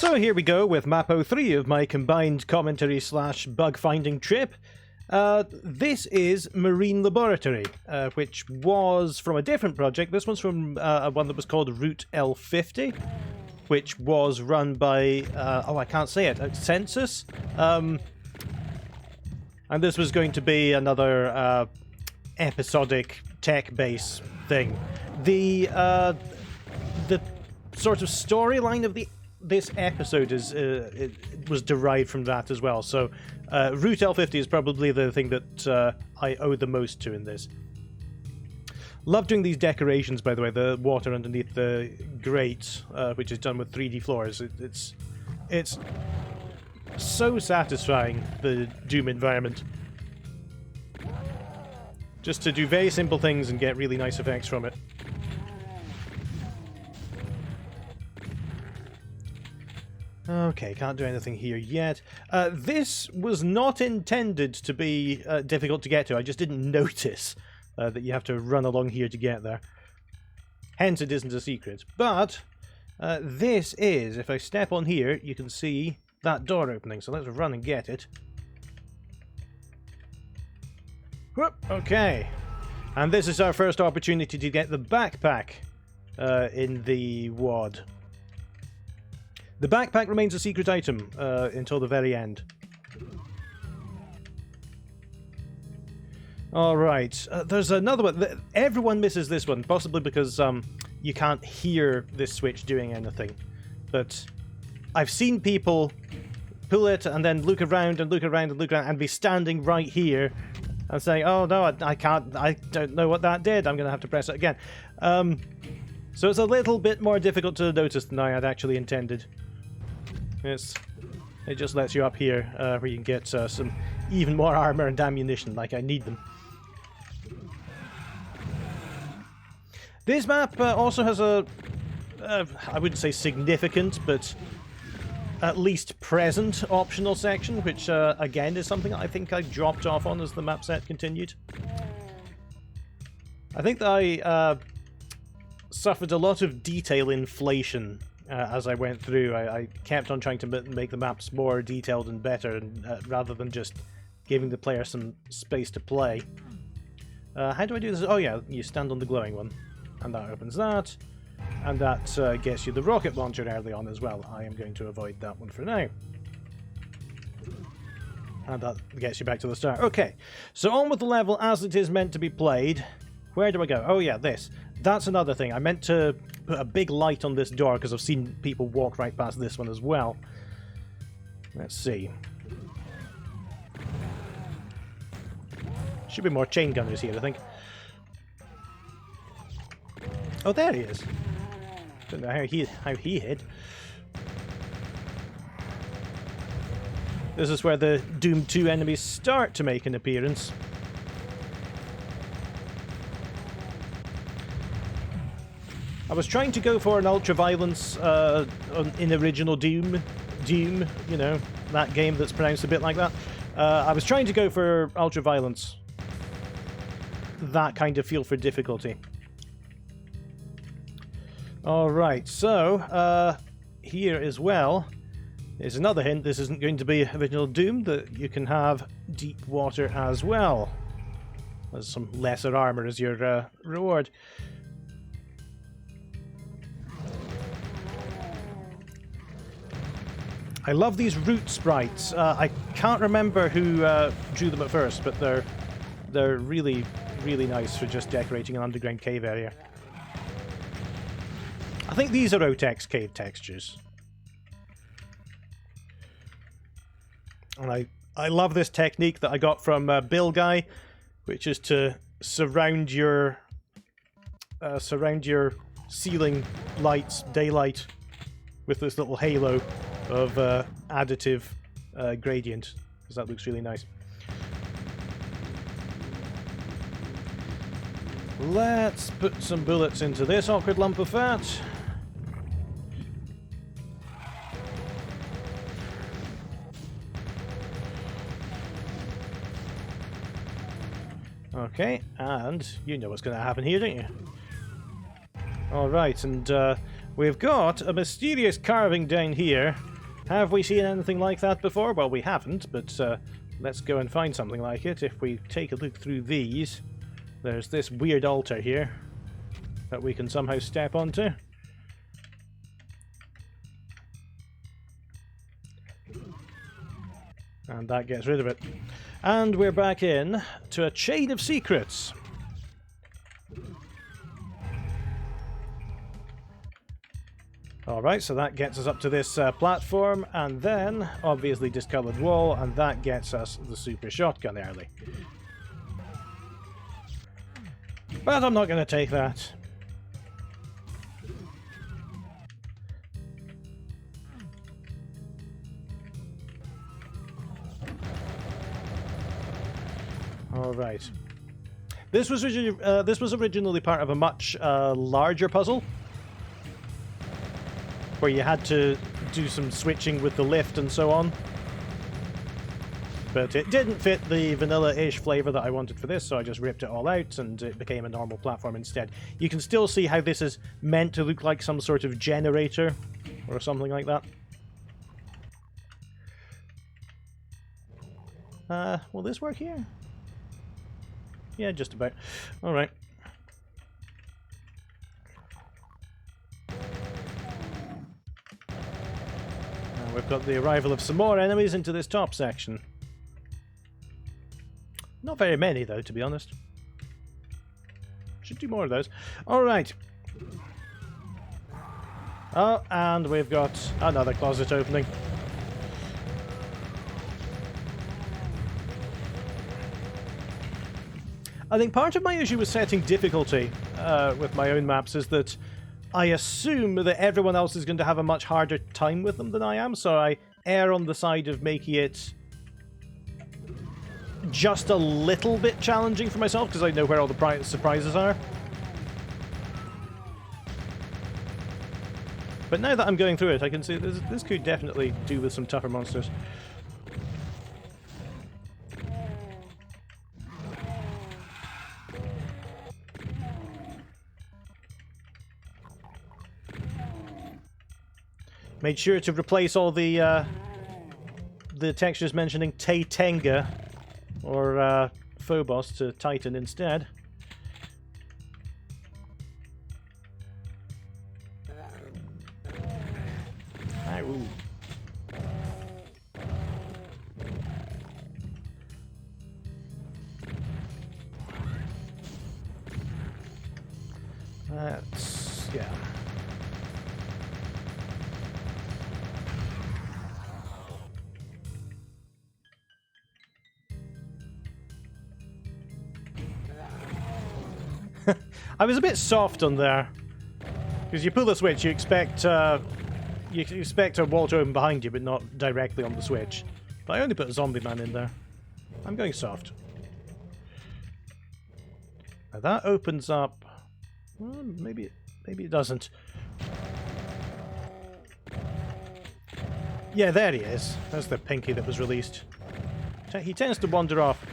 So here we go with map 03 of my combined commentary slash bug finding trip. This is Marine Laboratory, which was from a different project. This one's from one that was called Route L50, which was run by, oh, I can't say it, Census. And this was going to be another episodic tech-based thing. The sort of storyline of this episode is it was derived from that as well. So Route L50 is probably the thing that I owe the most to in this. Love doing these decorations, by the way. The water underneath the grate, which is done with 3D floors. It's so satisfying, the Doom environment. Just to do very simple things and get really nice effects from it. Okay, can't do anything here yet. This was not intended to be difficult to get to. I just didn't notice that you have to run along here to get there. Hence, it isn't a secret. But this is, if I step on here, you can see that door opening. So let's run and get it. Whoop, okay. And this is our first opportunity to get the backpack in the WAD. The backpack remains a secret item until the very end. Alright, there's another one. Everyone misses this one, possibly because you can't hear this switch doing anything. But I've seen people pull it and then look around and look around and look around and be standing right here and saying, oh no, I can't, I don't know what that did, I'm going to have to press it again. So it's a little bit more difficult to notice than I had actually intended. It just lets you up here where you can get some even more armor and ammunition, like I need them. This map also has a, I wouldn't say significant, but at least present optional section, which again is something I think I dropped off on as the map set continued. I think that I suffered a lot of detail inflation as I went through. I kept on trying to make the maps more detailed and better, and rather than just giving the player some space to play. How do I do this? Oh yeah, you stand on the glowing one, and that opens that, and that gets you the rocket launcher early on as well. I am going to avoid that one for now. And that gets you back to the start. Okay, so on with the level as it is meant to be played. Where do I go? Oh yeah, this. That's another thing. I meant to put a big light on this door because I've seen people walk right past this one as well. Let's see. Should be more chain gunners here, I think. Oh, there he is. Don't know how he hid. This is where the Doom 2 enemies start to make an appearance. I was trying to go for an ultra-violence in original Doom, you know, that game that's pronounced a bit like that. I was trying to go for ultra-violence. That kind of feel for difficulty. Alright, so, here as well is another hint. This isn't going to be original Doom, that you can have deep water as well. There's some lesser armor as your reward. I love these root sprites. I can't remember who drew them at first, but they're really, really nice for just decorating an underground cave area. I think these are Otex cave textures. And I love this technique that I got from Bill Guy, which is to surround your ceiling lights, daylight, with this little halo of additive gradient, because that looks really nice. Let's put some bullets into this awkward lump of fat. Okay, and you know what's going to happen here, don't you? Alright, and we've got a mysterious carving down here, Have we seen anything like that before? Well, we haven't, but let's go and find something like it. If we take a look through these, there's this weird altar here that we can somehow step onto. And that gets rid of it. And we're back in to a chain of secrets. Alright, so that gets us up to this platform, and then, obviously, discoloured wall, and that gets us the super shotgun early. But I'm not going to take that. Alright. This was originally part of a much larger puzzle, where you had to do some switching with the lift and so on. But it didn't fit the vanilla-ish flavour that I wanted for this, so I just ripped it all out and it became a normal platform instead. You can still see how this is meant to look like some sort of generator or something like that. Will this work here? Yeah, just about. Alright. We've got the arrival of some more enemies into this top section. Not very many, though, to be honest. Should do more of those. Alright. Oh, and we've got another closet opening. I think part of my issue with setting difficulty with my own maps is that I assume that everyone else is going to have a much harder time with them than I am, so I err on the side of making it just a little bit challenging for myself, because I know where all the surprises are. But now that I'm going through it, I can see this could definitely do with some tougher monsters. Made sure to replace all the textures mentioning Taitenga or Phobos to Titan instead. Ooh. That's... yeah. I was a bit soft on there, because you pull the switch, you expect a wall to open behind you, but not directly on the switch. But I only put a zombie man in there. I'm going soft. Now that opens up. Well, maybe it doesn't. Yeah, there he is. That's the pinky that was released. He tends to wander off.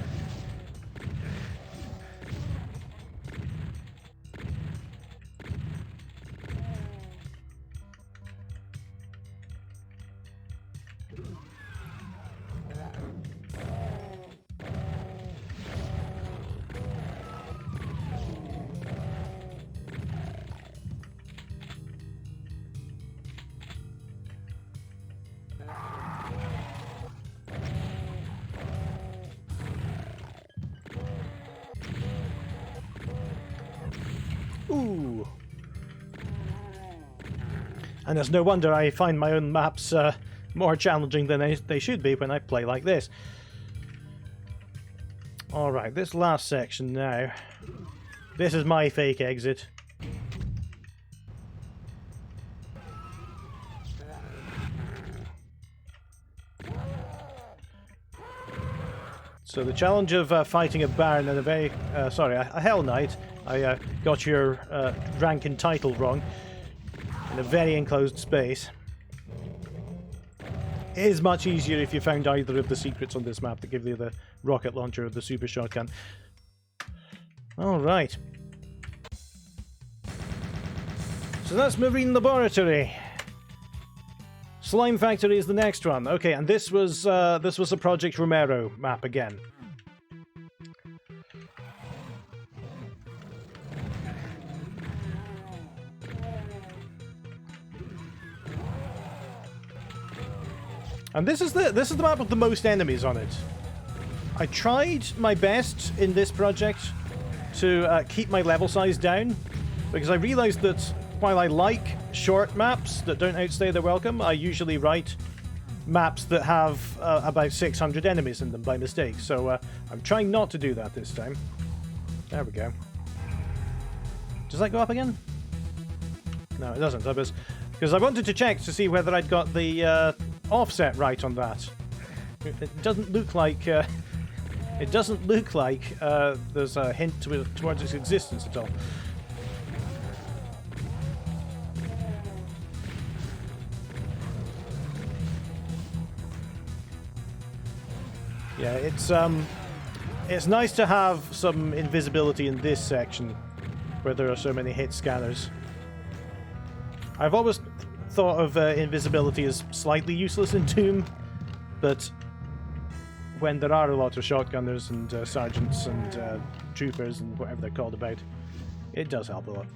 Ooh. And there's no wonder I find my own maps more challenging than they should be when I play like this. Alright, this last section now. This is my fake exit. So the challenge of fighting a Baron and a Hell Knight, I got your rank and title wrong, in a very enclosed space. It is much easier if you found either of the secrets on this map that give you the rocket launcher or the super shotgun. Alright. So that's Marine Laboratory. Slime Factory is the next one. Okay, and this was a Project Romero map again. And this is the map with the most enemies on it. I tried my best in this project to keep my level size down, because I realized that while I like short maps that don't outstay their welcome, I usually write maps that have about 600 enemies in them by mistake. So I'm trying not to do that this time. There we go. Does that go up again? No, it doesn't. Because I wanted to check to see whether I'd got the offset right on that. It doesn't look like there's a hint towards its existence at all. Yeah, it's nice to have some invisibility in this section where there are so many hit scanners. I've always thought of invisibility as slightly useless in Doom, but when there are a lot of shotgunners and sergeants and troopers and whatever they're called about, it does help a lot.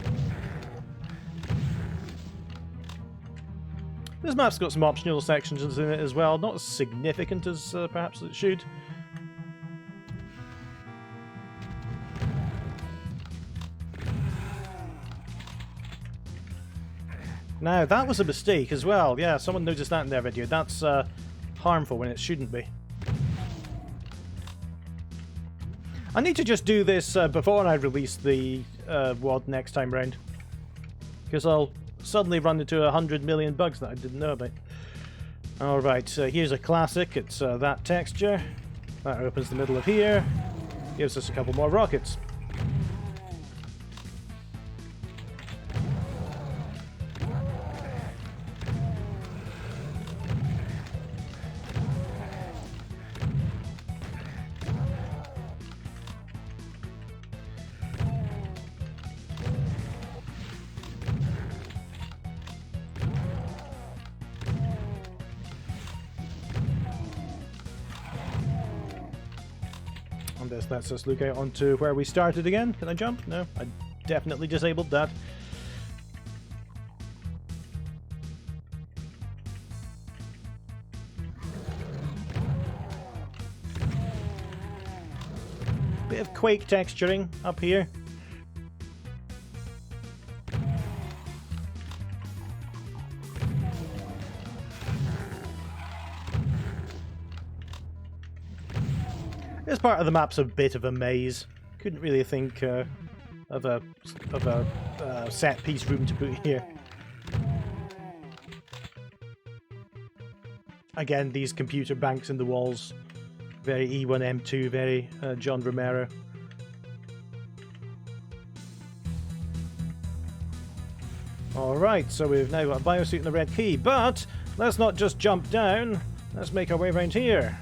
This map's got some optional sections in it as well, not as significant as perhaps it should. Now, that was a mistake as well. Yeah, someone noticed that in their video. That's harmful when it shouldn't be. I need to just do this before I release the WAD next time round, because I'll suddenly run into 100 million bugs that I didn't know about. Alright, here's a classic. It's that texture. That opens the middle of here. Gives us a couple more rockets. And this lets us look out onto where we started again. Can I jump? No, I definitely disabled that. Bit of Quake texturing up here. This part of the map's a bit of a maze. Couldn't really think of a set piece room to put here. Again, these computer banks in the walls, very E1M2, very John Romero. Alright, so we've now got a biosuit and a red key, but let's not just jump down, let's make our way around here.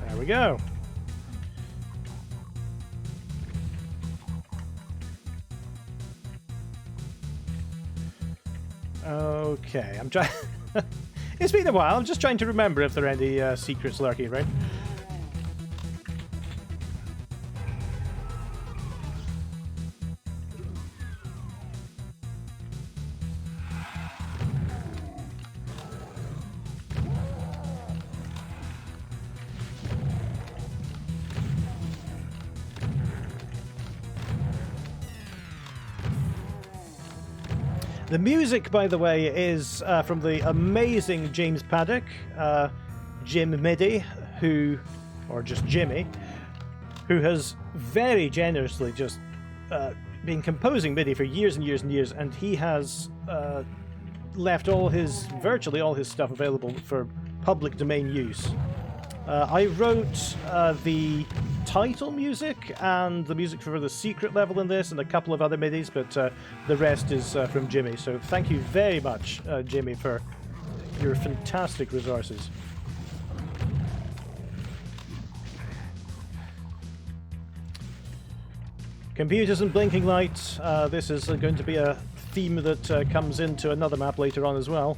There we go. Okay, I'm trying... It's been a while, I'm just trying to remember if there are any secrets lurking around. The music, by the way, is from the amazing James Paddock, Jim Midi, or just Jimmy, who has very generously just been composing MIDI for years and years and years, and he has left virtually all his stuff available for public domain use. I wrote the title music and the music for the secret level in this and a couple of other MIDIs, but the rest is from Jimmy. So thank you very much, Jimmy, for your fantastic resources. Computers and blinking lights. This is going to be a theme that comes into another map later on as well.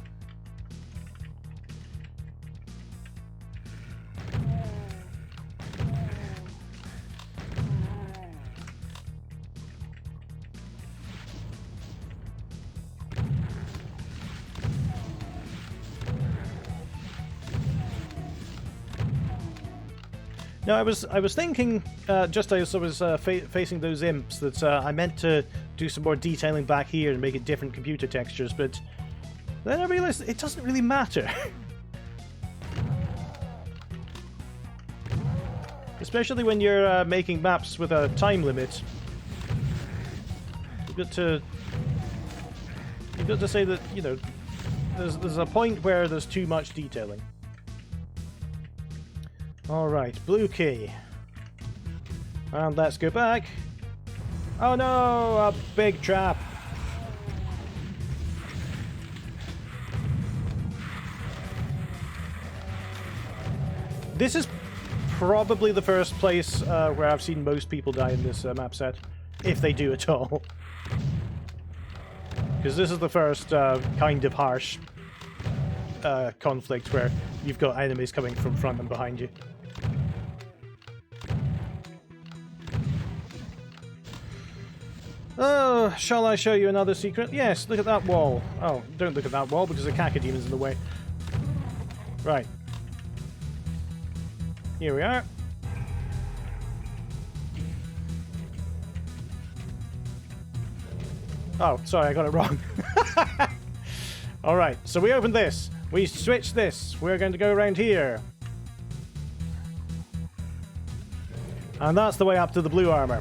No, I was thinking, just as I was facing those imps, that I meant to do some more detailing back here and make it different computer textures, but then I realized it doesn't really matter. Especially when you're making maps with a time limit. You've got to say that, you know, there's a point where there's too much detailing. Alright, blue key. And let's go back. Oh no, a big trap. This is probably the first place where I've seen most people die in this map set. If they do at all. Because this is the first kind of harsh conflict where you've got enemies coming from front and behind you. Oh, shall I show you another secret? Yes, look at that wall. Oh, don't look at that wall because the cacodemon's in the way. Right. Here we are. Oh, sorry, I got it wrong. Alright, so we open this. We switch this. We're going to go around here. And that's the way up to the blue armor.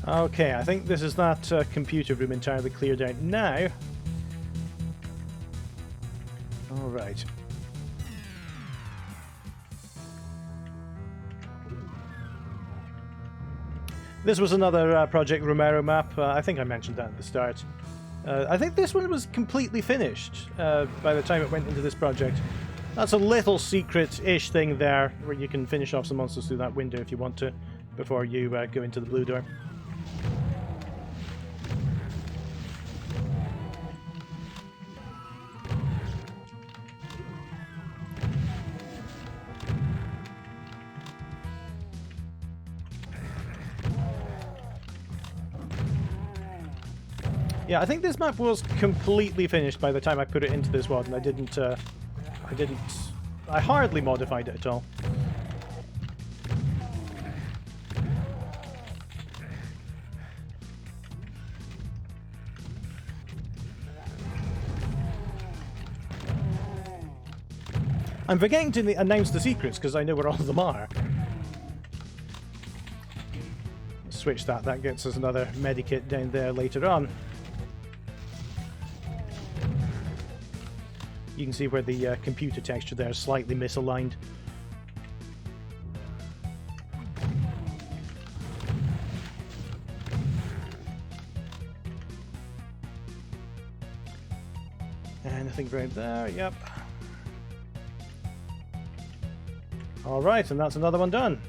Okay, I think this is that computer room entirely cleared out now. Alright. This was another Project Romero map. I think I mentioned that at the start. I think this one was completely finished by the time it went into this project. That's a little secret-ish thing there, where you can finish off some monsters through that window if you want to, before you go into the blue door. Yeah, I think this map was completely finished by the time I put it into this world, and I hardly modified it at all. I'm forgetting to announce the secrets because I know where all of them are. Switch that, that gets us another medikit down there later on. You can see where the computer texture there is slightly misaligned. Anything right there? Yep. Alright, and that's another one done.